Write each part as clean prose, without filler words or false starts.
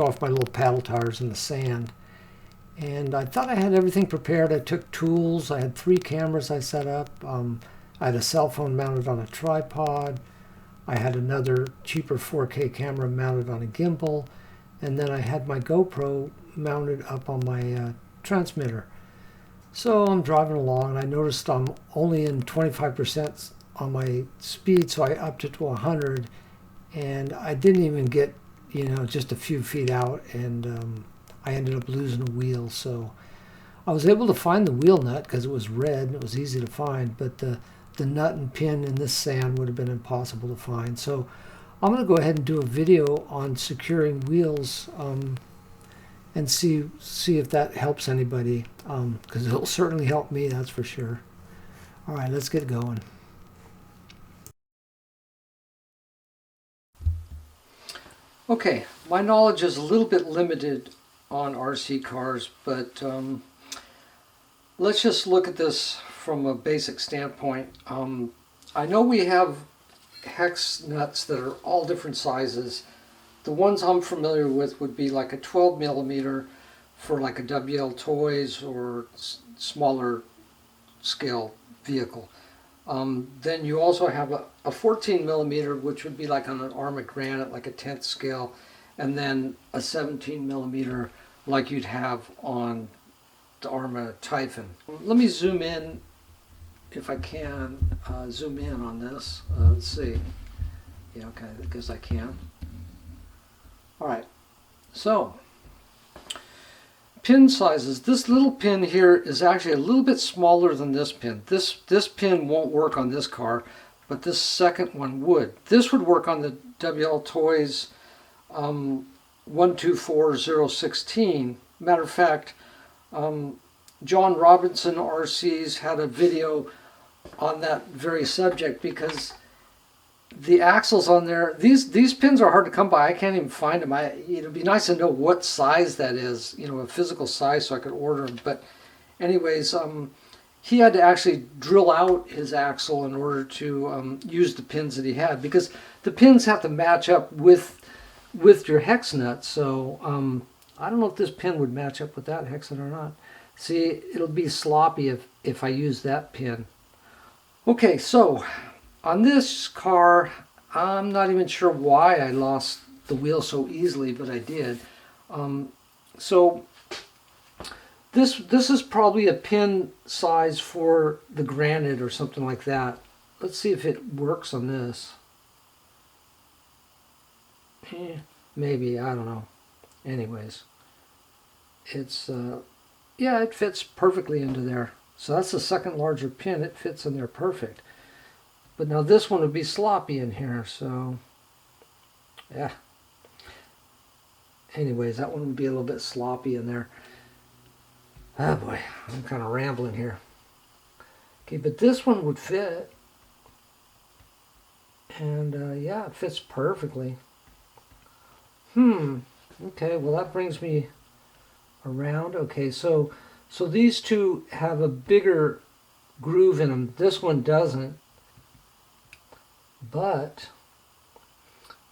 off my little paddle tires in the sand. And I thought I had everything prepared. I took tools. I had 3 cameras I set up. I had a cell phone mounted on a tripod. I had another cheaper 4K camera mounted on a gimbal. And then I had my GoPro mounted up on my transmitter. So I'm driving along and I noticed I'm only in 25% on my speed, so I upped it to 100. And I didn't even get, just a few feet out, and I ended up losing a wheel. So I was able to find the wheel nut because it was red and it was easy to find, but the nut and pin in this sand would have been impossible to find. So I'm going to go ahead and do a video on securing wheels and see if that helps anybody, because it'll certainly help me, that's for sure. All right, let's get going. Okay, my knowledge is a little bit limited on RC cars, but let's just look at this from a basic standpoint. I know we have hex nuts that are all different sizes. The ones I'm familiar with would be like a 12 millimeter for like a WL Toys or smaller scale vehicle. Then you also have a 14 millimeter, which would be like on an Arma Granite, like a 10th scale, and then a 17 millimeter like you'd have on the Arma Typhon. Let me zoom in, if I can, zoom in on this. Let's see. Yeah, okay, I guess I can. All right, so pin sizes. This little pin here is actually a little bit smaller than this pin. This pin won't work on this car, but this second one would. This would work on the WL Toys 124016. Matter of fact, John Robinson RCs had a video on that very subject, because the axles on there, these pins are hard to come by. I can't even find them. It'd be nice to know what size that is, a physical size, so I could order them. But anyways, he had to actually drill out his axle in order to use the pins that he had, because the pins have to match up with your hex nut. So I don't know if this pin would match up with that hex nut or not. See, it'll be sloppy if I use that pin. Okay, so on this car, I'm not even sure why I lost the wheel so easily, but I did. So this is probably a pin size for the Granite or something like that. Let's see if it works on this. Maybe, I don't know. Anyways, it's yeah, it fits perfectly into there. So that's the second larger pin. It fits in there perfect. But now this one would be sloppy in here, so yeah. Anyways, that one would be a little bit sloppy in there. Oh boy, I'm kind of rambling here. Okay, but this one would fit. And yeah, it fits perfectly. Okay, well that brings me around. Okay, so these two have a bigger groove in them. This one doesn't. But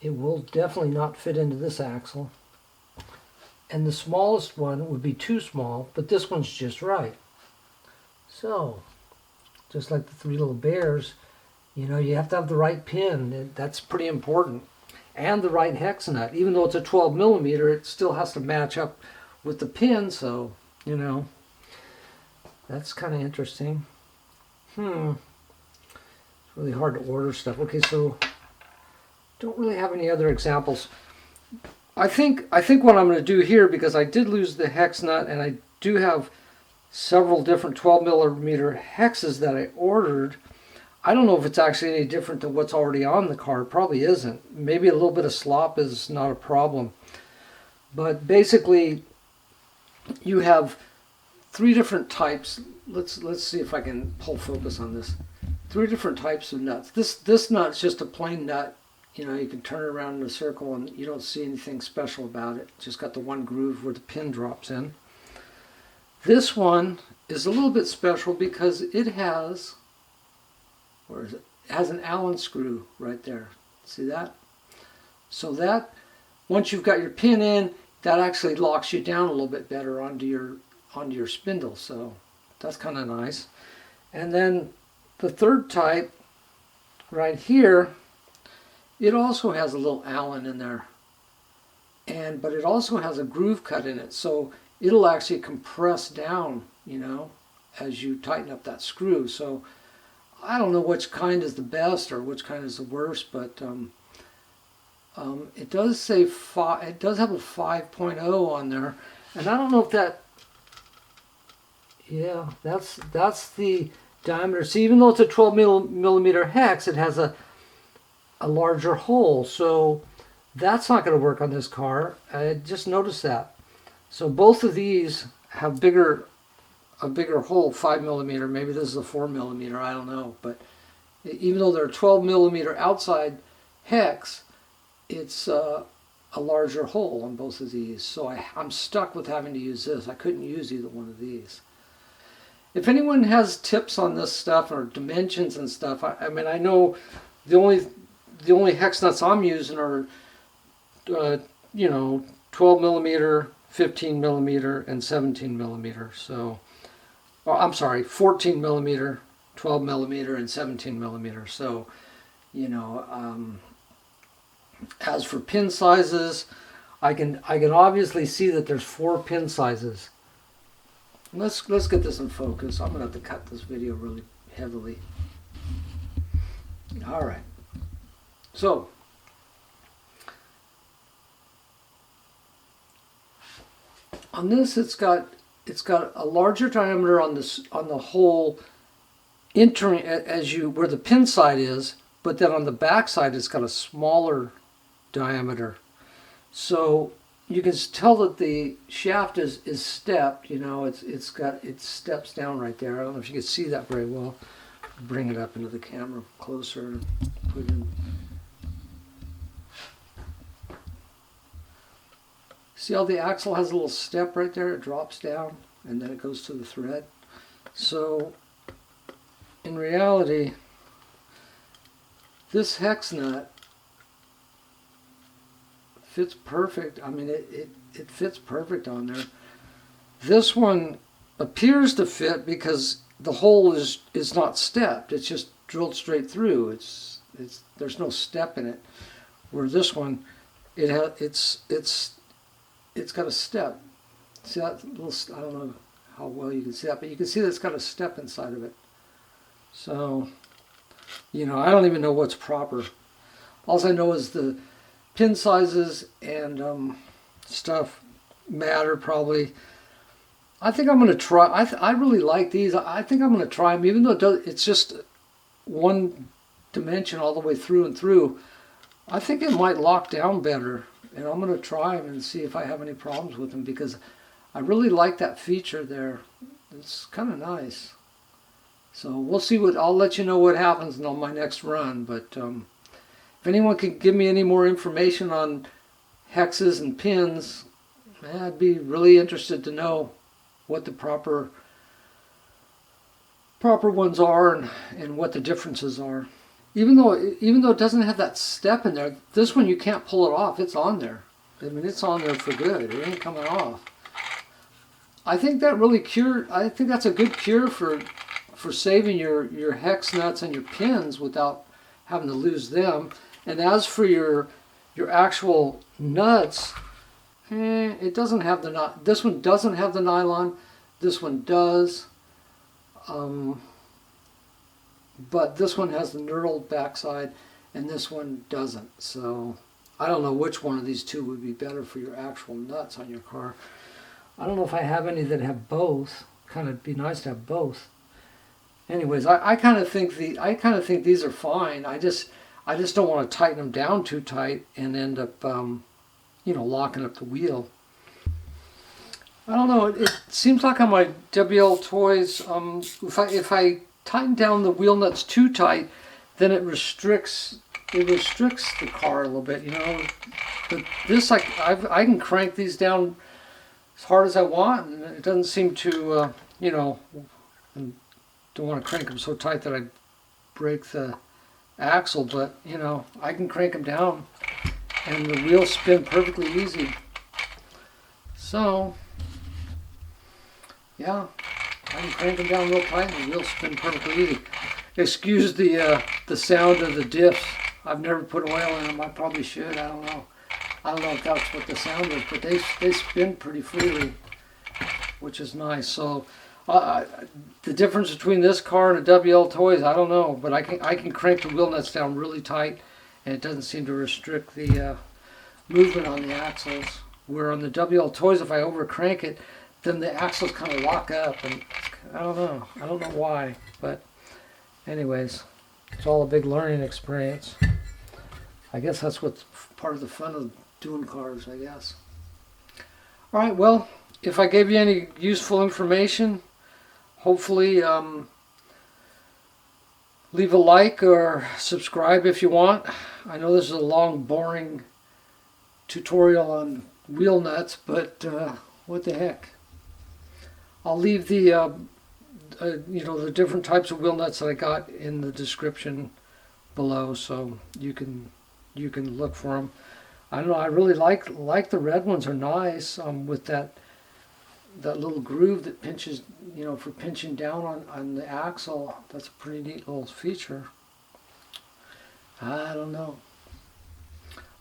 it will definitely not fit into this axle. And the smallest one would be too small, but this one's just right. So, just like the 3 little bears, you have to have the right pin. That's pretty important. And the right hex nut. Even though it's a 12 millimeter, it still has to match up with the pin, so, that's kind of interesting. Really hard to order stuff. Okay, so don't really have any other examples. I think what I'm going to do here, because I did lose the hex nut and I do have several different 12 millimeter hexes that I ordered. I don't know if it's actually any different than what's already on the car. It probably isn't. Maybe a little bit of slop is not a problem. But basically, you have 3 different types. Let's see if I can pull focus on this. 3 different types of nuts. This nut's just a plain nut. You can turn it around in a circle and you don't see anything special about it. Just got the one groove where the pin drops in. This one is a little bit special because it has, where is it? It has an Allen screw right there. See that? So that, once you've got your pin in, that actually locks you down a little bit better onto your spindle. So that's kind of nice. And then the third type right here, it also has a little Allen in there, but it also has a groove cut in it, so it'll actually compress down, you know, as you tighten up that screw. So I don't know which kind is the best or which kind is the worst, but it does say it does have a 5.0 on there, and I don't know if that. Yeah, that's the diameter. So even though it's a 12 millimeter hex, it has a larger hole. So that's not going to work on this car. I just noticed that. So both of these have a bigger hole, 5 millimeter. Maybe this is a 4 millimeter. I don't know. But even though they're 12 millimeter outside hex, it's a larger hole on both of these. So I'm stuck with having to use this. I couldn't use either one of these. If anyone has tips on this stuff or dimensions and stuff, I mean, I know the only hex nuts I'm using are, you know, 12 millimeter, 15 millimeter, and 17 millimeter. So, I'm sorry, 14 millimeter, 12 millimeter, and 17 millimeter. So, you know, as for pin sizes, I can obviously see that there's 4 pin sizes. Let's get this in focus. I'm gonna have to cut this video really heavily. All right. So on this, it's got a larger diameter on the hole entering where the pin side is, but then on the back side it's got a smaller diameter. So you can tell that the shaft is stepped. You know, it steps down right there. I don't know if you can see that very well. Bring it up into the camera closer and put it in. See how the axle has a little step right there? It drops down and then it goes to the thread. So in reality, this hex nut fits perfect. I mean, it fits perfect on there. This one appears to fit because the hole is not stepped. It's just drilled straight through. There's no step in it. Where this one, it's got a step. See that little? I don't know how well you can see that, but you can see that it's got a step inside of it. So, you know, I don't even know what's proper. All I know is the pin sizes and stuff matter probably. I think I'm going to try. I really like these. I think I'm going to try them, even though it's just one dimension all the way through and through. I think it might lock down better, and I'm going to try them and see if I have any problems with them, because I really like that feature there. It's kind of nice. So we'll see I'll let you know what happens on my next run. But if anyone can give me any more information on hexes and pins, I'd be really interested to know what the proper ones are and what the differences are. Even though it doesn't have that step in there, this one you can't pull it off. It's on there. I mean, it's on there for good. It ain't coming off. I think that really I think that's a good cure for saving your hex nuts and your pins without having to lose them. And as for your actual nuts, it doesn't have the nut. This one doesn't have the nylon. This one does. But this one has the knurled backside, and this one doesn't. So I don't know which one of these two would be better for your actual nuts on your car. I don't know if I have any that have both. Kind of be nice to have both. Anyways, I kind of think these are fine. I just don't want to tighten them down too tight and end up locking up the wheel. I don't know. It seems like on my WL toys, if I tighten down the wheel nuts too tight, then it restricts the car a little bit, you know. But this, I can crank these down as hard as I want, and it doesn't seem to, don't want to crank them so tight that I break the axle, but I can crank them down, and the wheels spin perfectly easy. So, yeah, I can crank them down real tight and the wheels spin perfectly easy. Excuse the sound of the diffs. I've never put oil in them. I probably should. I don't know. I don't know if that's what the sound is, but they spin pretty freely, which is nice. So the difference between this car and a WL Toys, I don't know, but I can crank the wheel nuts down really tight, and it doesn't seem to restrict the movement on the axles. Where on the WL Toys, if I over crank it, then the axles kind of lock up, and I don't know. I don't know why, but anyways, it's all a big learning experience. I guess that's what's part of the fun of doing cars, I guess. All right, well, if I gave you any useful information, hopefully leave a like or subscribe if you want. I know this is a long, boring tutorial on wheel nuts, but what the heck. I'll leave the the different types of wheel nuts that I got in the description below, so you can look for them. I don't know. I really like the red ones. Are nice with that little groove that pinches, for pinching down on the axle. That's a pretty neat little feature. I don't know.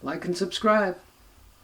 Like and subscribe.